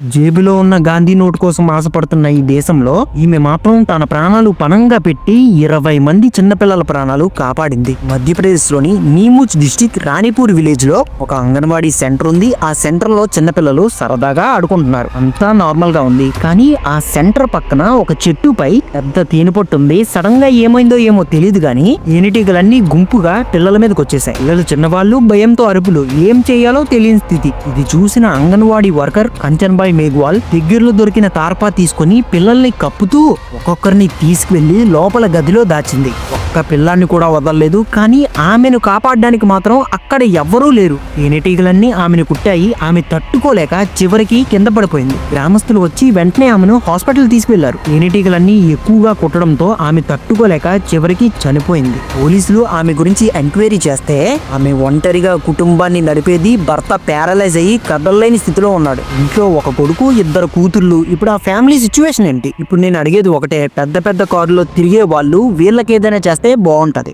జేబులో ఉన్న గాంధీ నోటు కోసం ఆశపడుతున్న ఈ దేశంలో ఈమె మాత్రం తన ప్రాణాలు పణంగా పెట్టి 20 మంది చిన్నపిల్లల ప్రాణాలు కాపాడింది. మధ్యప్రదేశ్ లోని నీముచ్ డిస్టిక్ రాణిపూర్ విలేజ్ లో ఒక అంగన్వాడీ సెంటర్ ఉంది. ఆ సెంటర్ లో చిన్నపిల్లలు సరదాగా ఆడుకుంటున్నారు. అంతా నార్మల్ గా ఉంది. కానీ ఆ సెంటర్ పక్కన ఒక చెట్టుపై పెద్ద తేనెపట్టు ఉంది. సడన్ గా ఏమైందో ఏమో తెలియదు గాని తేనెటీగలన్నీ గుంపుగా పిల్లల మీదకి వచ్చేసాయి. పిల్లలు చిన్నవాళ్ళు భయంతో అరుపులు, ఏం చేయాలో తెలియని స్థితి. ఇది చూసిన అంగన్వాడీ వర్కర్ కంచన్బాయ్ మేఘ్వాల్ దగ్గరలో దొరికిన తార్పా తీసుకుని పిల్లల్ని కప్పుతూ ఒక్కొక్కరిని తీసుకువెళ్లి లోపల గదిలో దాచింది. ఒక్క పిల్లాన్ని కూడా వదలలేదు. కానీ ఆమెను కాపాడడానికి మాత్రం అక్కడ ఎవ్వరూ లేరు. తేనెటీగలన్నీ ఆమెను కుట్టాయి. ఆమె తట్టుకోలేక చివరికి కింద పడిపోయింది. గ్రామస్తులు వచ్చి వెంటనే ఆమెను హాస్పిటల్ తీసుకువెళ్లారు. తేనెటీగలన్నీ ఎక్కువగా కుట్టడంతో ఆమె తట్టుకోలేక చివరికి చనిపోయింది. పోలీసులు ఆమె గురించి ఎంక్వైరీ చేస్తే ఆమె ఒంటరిగా కుటుంబాన్ని నడిపేది, భర్త ప్యారలైజ్ అయ్యి కదలలేని స్థితిలో ఉన్నాడు. ఇంట్లో ఒక కొడుకు, 2 కూతుర్లు. ఇప్పుడు ఆ ఫ్యామిలీ సిచ్యువేషన్ ఏంటి? ఇప్పుడు నేను అడిగేది ఒకటే, పెద్ద పెద్ద కారులో తిరిగే వాళ్ళు వీళ్ళకి ఏదైనా చేస్తే బాగుంటది.